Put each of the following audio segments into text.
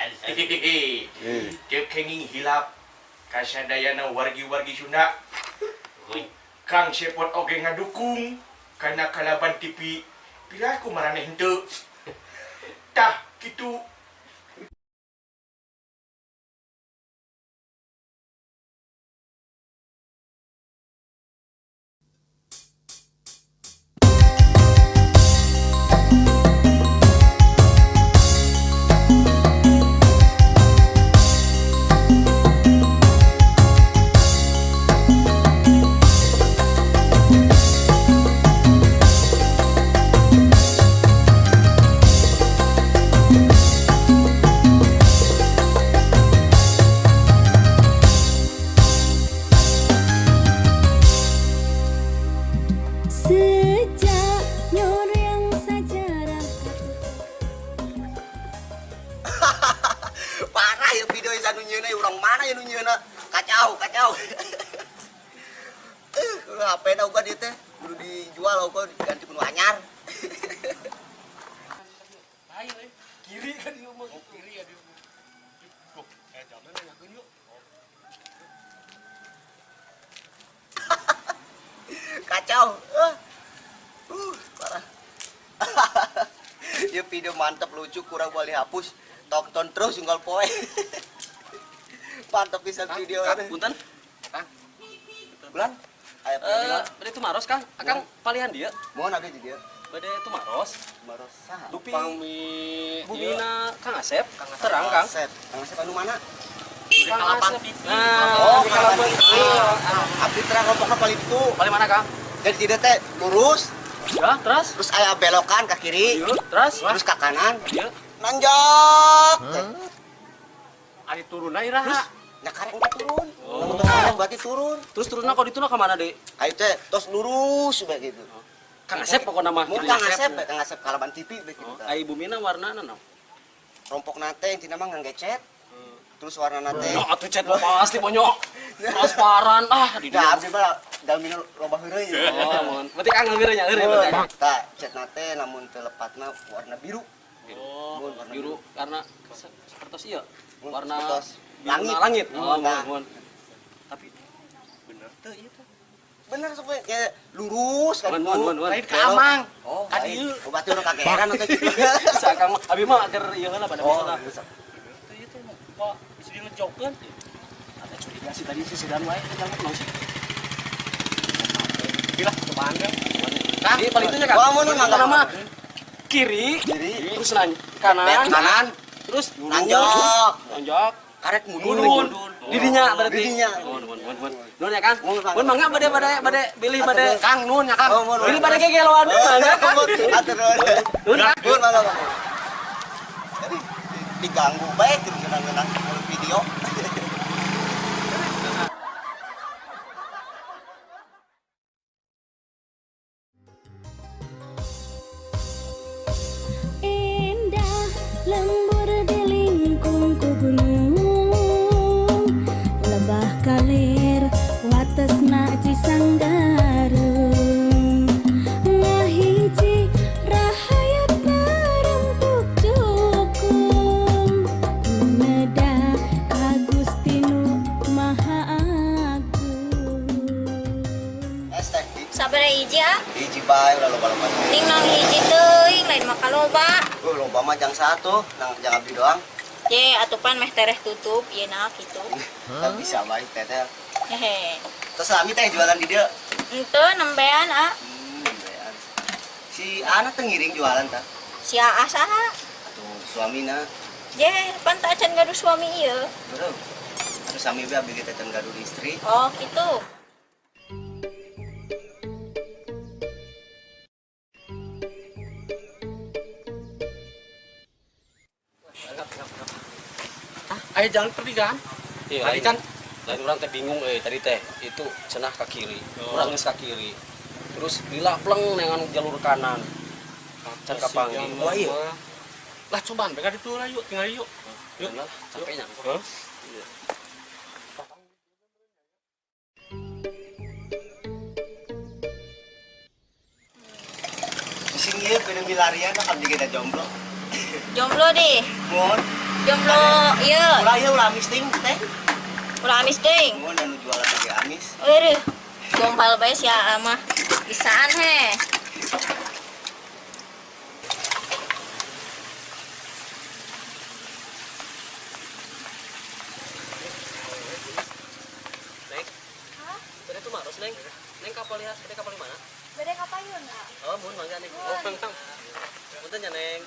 Hehehe. Dia kenging hilap. Kasadayana wargi-wargi Sunda. Kang Sepot oge ngadukung karena kalaban TV. Bila aku maraneh henteu. Tah kitu. Parah ya video yang nunyeuna urang mana ya nunyeuna kacau. HP na uga dieu teh kudu dijual uga diganti kudu anyar. Ayo kiri kan ieu mah kiri ya dieu. Jaman nyakeun yuk. Kacau. Parah. Ya video mantap lucu kurang boleh hapus. Tonton terus unggal poe. Mantap bisa video ini. Punten. Kang. Bulan. Aya Bade tumaros Kang. Akang palihan dia. mohon abdi di dieu. Bade tumaros. Baros saha? Dupi Pami bumina Kang Asep. Terang Kang. Kang Asep anu mana? Kang Kalapan Asep. TV. Oh, Di Kalapan. Abdi terang kelompokna paling itu. Paling mana Kang? Dari tidak teh lurus, Ya, terus. terus aya belokan ke kiri, Iya, terus. terus ke kanan, Iya. nanjak. Ari turun aja raha. Nah karek enggak turun. Oh. Berarti turun. Terus turunna kok dituna ke mana, Dek? Ayo teh tos lurus begitu. Kang Asep pokoknya mah. Mun Kang Asep kalaban TV begitu. Oh, ai bumina warnana naon? Rompok nate intina mah ngangecet. Terus warna nate. Ya, atuh cet mah pasti bonyok. Transparan di Nah, dia. abdi mah dalmina loba heureuy. Oh, mun. Berarti Kang heureuy nya, heureuy berarti. Tah, cet nate namun teu lepatna warna biru. Oh, Mun, warna biru karena seperti iya. Mun, Warna sepertos langit. langit. Langit. Oh, Nah. mun. Tapi bener teu ieu teh. Bener sok we kayak lurus kan. Mun. Lain ke Amang. Oh, Ka baik. dieu. Oh, berarti urang kageran atau gitu. Sakang abi mah keur ieu heula pada Oh, bisa. bisa. Teu ieu teh Pak bisa ngejokkeun. Ada curiga sih tadi si Sidan wae jangan mau sih. Bila ke mana? Kang, di palitunya Kang. Wah, mun mangga nama kiri, Kiri. terus kanan, kanan, terus nanjak. nonjok, Karek mundur. Didinya berarti. Didinya. Oh, nun. Nun ya Kang. Mun, Kang. Mun mangga bade bilih bade Kang nun ya Kang. Oh, mun. Bilih bade gegeloan mangga Kang. Atur nuhun. Nun Kang. Mun mangga. Jadi diganggu baik terus ngenang video. Indah lembur di lingkung ku gunung, lebah kalir watesna Cisanggarung, ngahiji rahayat parempuk cukum, lumeda ka Gusti Nu Maha Agung. Es teh Sabaraha hiji ah? hiji bae ulah loba-loba. Ting nang hiji teuing lain mah kaloba. Loba mah jang satu, nang jang abdi doang. Je atupan meh tereh tutup ieu na kitu. Tak bisa bae teh teh. Hehe. Terus lami teh jualan di dieu. Henteu nembean ah. Bean. Si Ana teh ngiring jualan tah. Si Aa saha? Atuh suamina. Je pan teu acan gaduh suami ieu. Beureum. Anu sami we abdi teh teh gaduh istri. Oh kitu. Ayo jalan pernikahan. Iya, Tadi kan lain orang teh bingung tadi teh itu cenah ke kiri. Urang geus ka kiri. Terus bila pleng dengan jalur kanan. Can kapanggi. Wah, iya. Lah cobaan mereka itu lah yuk, tinggal yuk. Yuk. Lah, capeknya. Hah? Sing ieu peuneung milarian kan jadi kita jomblo. Jomblo deh. Mun Jomblo iya. Ulah ieu ulah amis ting teh. Ulah amis ting. Mun anu jualan lagi amis. Eueuh. Gombal bae sia mah. Bisaan he. Neng. Hah? Bade tuh maros, Neng. Neng kapal lihat, bade kapal di mana? Beda kapayun, Kak. Oh, mun mangga Neng. Oh, mangga. Punten ya, Neng.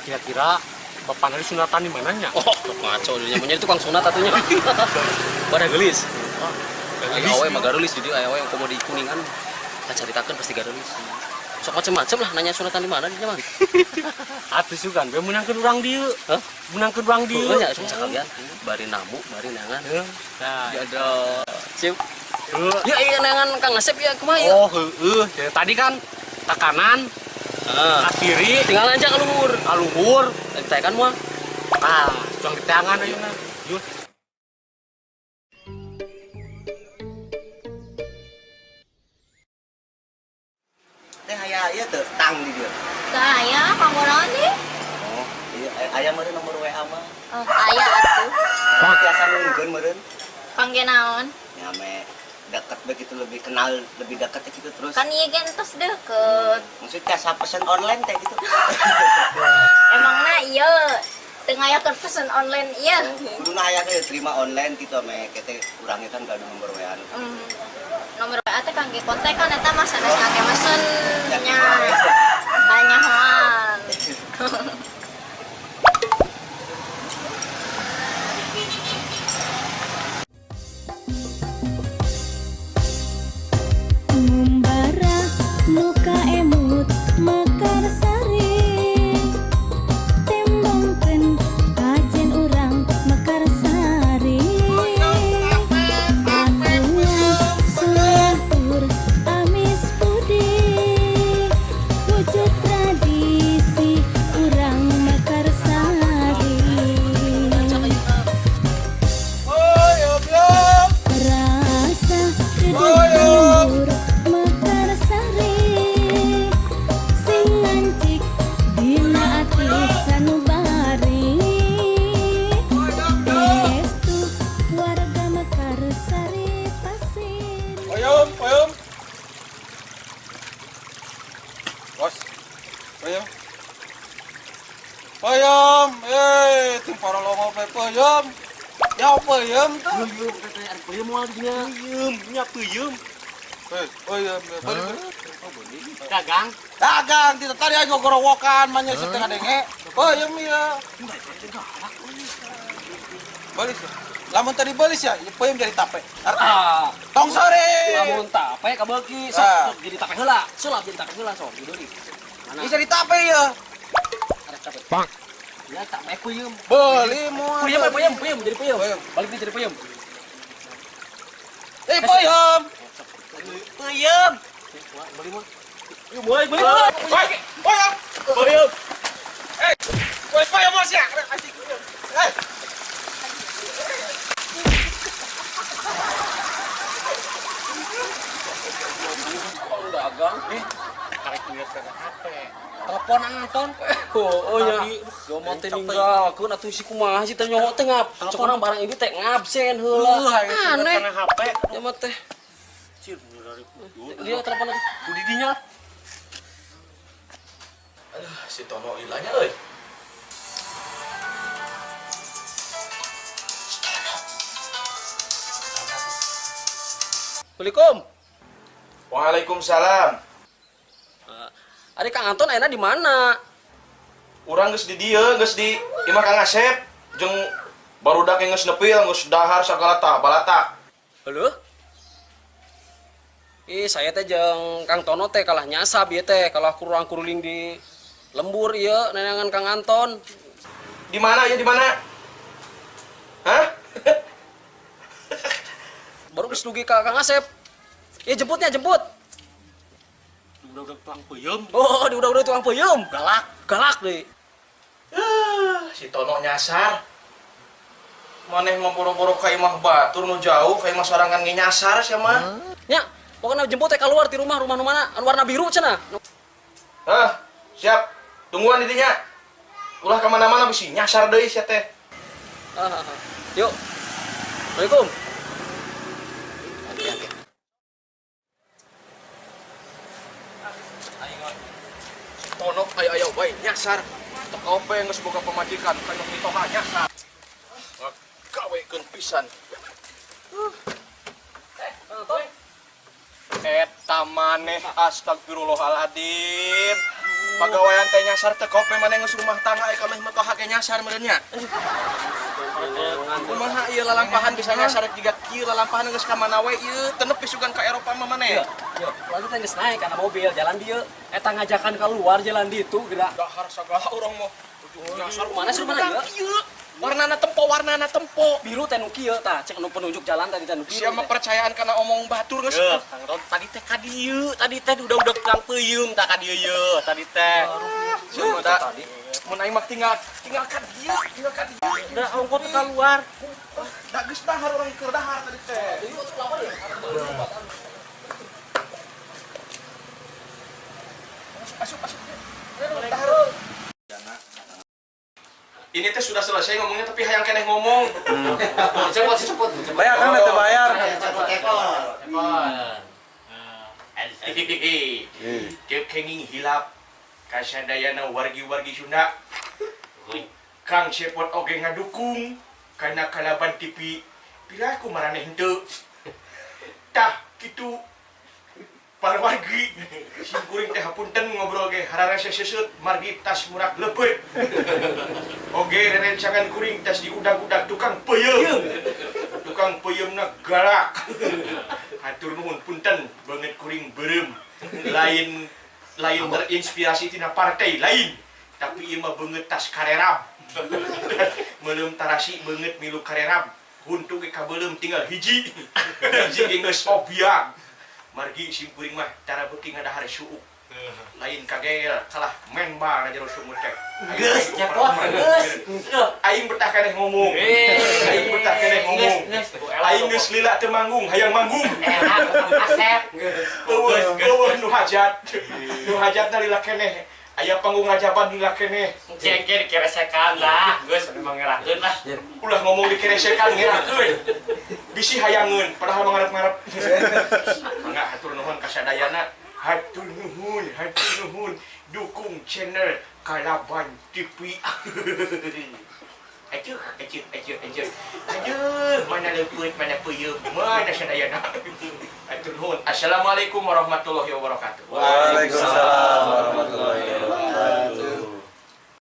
Kira-kira bapak dari sunatan di mananya? Oh, ngaco dia namanya itu Kang Sunat atunya. Pada gelis. Aya awe mah garulis jadi aya awe yang komo di Kuningan. Kita caritakeun pasti garulis. Sok macem-macem lah nanya sunatan di mana dia mah. Atuh sugan, be menangkeun urang dieu. Hah? Menangkeun urang dieu. Heeh nya sok sakalian. Bari namu, bari nangan. Nah, Ya ada. Siap. Ya iya nangan Kang Asep ya kumaha ya? oh heueuh. Ya, tadi kan tak kanan, Heeh. tak kiri, Tinggal aja ke luhur. luhur. Teh kan mah. Ah, cuang di tangan ayeuna. Yuk. Teh aya ieu teu tang di dieu. Saya kamu naon sih? Oh, iya aya meureun nomor WA mah. Oh, aya atuh. Biasa nungkeun meureun. Pangge naon? Nyame dekat begitu lebih kenal lebih dekat gitu terus. Kan ieu gen tos deukeut. Maksudnya asa pesan online teh gitu. Emangna ieu teu ngayakeun pesan online ieu. Kuduna aya teh terima online gitu ame kete urangnya kan gak ada nomor WA. Nomor WA teh kangge kontekan eta mah sanes kangge mesen nya. Tanya hoan. Membara muka emut Mekarsari tembongkeun ajen urang Mekarsari atuan sulatur amis budi wujud tradisi urang Mekarsari rasa kedulur Mekarsari sing ngancik dina ati sanubari estu warga Mekarsari pasir Payung. Bos. Payung. Ting para longo pe payung. Nyau payung tuh. Peuyeum moal dinya. Nya peuyeum. Payung. Dagang. Dagang tidak tadi aja gorowokan manya setengah denge. Payung ya. Balis ya. Lamun tadi balis ya, payung jadi tape. Ah, Tong sore. lamun tape kabeuki Ah. sok jadi tape heula. Sulap jadi tape heula sok gitu nih. Mana? Bisa ditape ya. Ada tape. Bang. Ya tape peuyeum. Beli mau. Peuyeum jadi peuyeum. Peuyeum. Balik nih jadi peuyeum. Payung. Peuyeum. Beli mah. Beli. Payung. Peuyeum. Payung mas ya. Dagang. Karek inget kana HP. Telepon Anton. Oh ya. Yo mah teh ninggalkeun atuh si kumaha sih teh nyoho teh ngap. Cok urang barang ini teh ngabsen heula. Aneh. Kana HP. Ya mah teh. Cir, Dia telepon lagi. di dinya. Aduh, si Tono ilahnya euy. Assalamualaikum. Waalaikumsalam. Ari Kang Anton ayeuna di mana? Urang geus di dieu, geus di imah Kang Asep jeung barudak yang geus nepil, geus dahar sagala tah balata. Halo? Saya teh jeung Kang Tono teh kalah nyasab ieu teh, kalah kurang kuruling di lembur ieu nenangan Kang Anton. Di mana ya di mana? Hah? Baru geus dugi ka Kang Asep. Jemputnya jemput. Udah tukang peuyeum. Oh, di udah tukang peuyeum. Galak deh. Si Tono nyasar. Maneh mah boro-boro ka imah batur nu jauh, ka imah sorangan ge nyasar sia mah. Nya, pokoknya jemput teh keluar di rumah nu mana? Anu warna biru cenah. Hah, siap. Tungguan di dinya. Ulah kemana-mana bisi nyasar deui sia teh. Yuk. Assalamualaikum. Ponok ayo bae nyasar. Tok ope geus boga pamajikan kana mitoha nyasar. Gawekeun pisan. Eta maneh astagfirullahaladzim. Pagawean teh nyasar teh kope maneh geus rumah tangga aya kameh mitoha ge nyasar meureun nya. Kumaha ieu lalampahan bisa nyasar jiga kieu lalampahan geus ka mana we ieu teu nepi sugan ka Eropa mah maneh. Yuk, lalu teh geus naik kana mobil jalan dieu. Eta ngajakan keluar jalan di itu geura. Dahar sagala urang mah. Nyasar mana sih mana Ieu warnana tempo. biru teh nu kieu tah cek nu penunjuk jalan tadi teh nu biru. Sia mah percayaan kana omong batur geus. Kang Ron tadi teh ka dieu, tadi teh udah kang peuyeum tah ka dieu yeuh, tadi teh. Sia mah da mun aing mah tinggal ka dieu. Udah ongkot keluar. Da geus dahar urang keur dahar tadi teh. Masuk. Dahar. Ini teh sudah selesai ngomongnya tapi hayang keneh ngomong. Cepet. Bayar kan itu bayar. Tiap kenging hilap kasadayana wargi-wargi Sunda. Kang Sepot oge ngadukung kana kalaban TV. Piraku maraneh henteu. Tah kitu para wargi sim kuring teh hapunten ngobrol ge hararese seuseup margi tas murak leupeut. Oge rerencangan kuring tas diudag-udag tukang peuyeum. Tukang peuyeumna galak. Hatur nuhun punten beungeut kuring beureum. Lain terinspirasi tina partai lain. Tapi ieu mah beungeut tas karerab. Meuleum tarasi beungeut milu karerab. Huntu ge kabeulem tinggal hiji. Hiji ge geus obiang. Margi sim kuring mah cara beuki ngadahar suuk. Lain kagel kalah men bal jero sumur teh. Geus cepot geus. Aing betah keneh ngomong. Aing betah keneh ngomong. Aing geus lila teu manggung, hayang manggung. Asep. Eueuh nu hajat. Nu hajatna lila keneh. Aya panggung ngajaban lila keneh. Cengker dikeresekan lah. Geus memang ngerahkeun lah. Ulah ngomong dikeresekan ngerakeun. Bisi hayangeun padahal mangarep-ngarep. Mangga hatur nuhun kasadayana. Hatur nuhun dukung channel Kalaban TV. Aduh, mana leupeut, mana peuyeum, mana sadayana. Hatur nuhun. Assalamualaikum warahmatullahi wabarakatuh. Waalaikumsalam warahmatullahi wabarakatuh.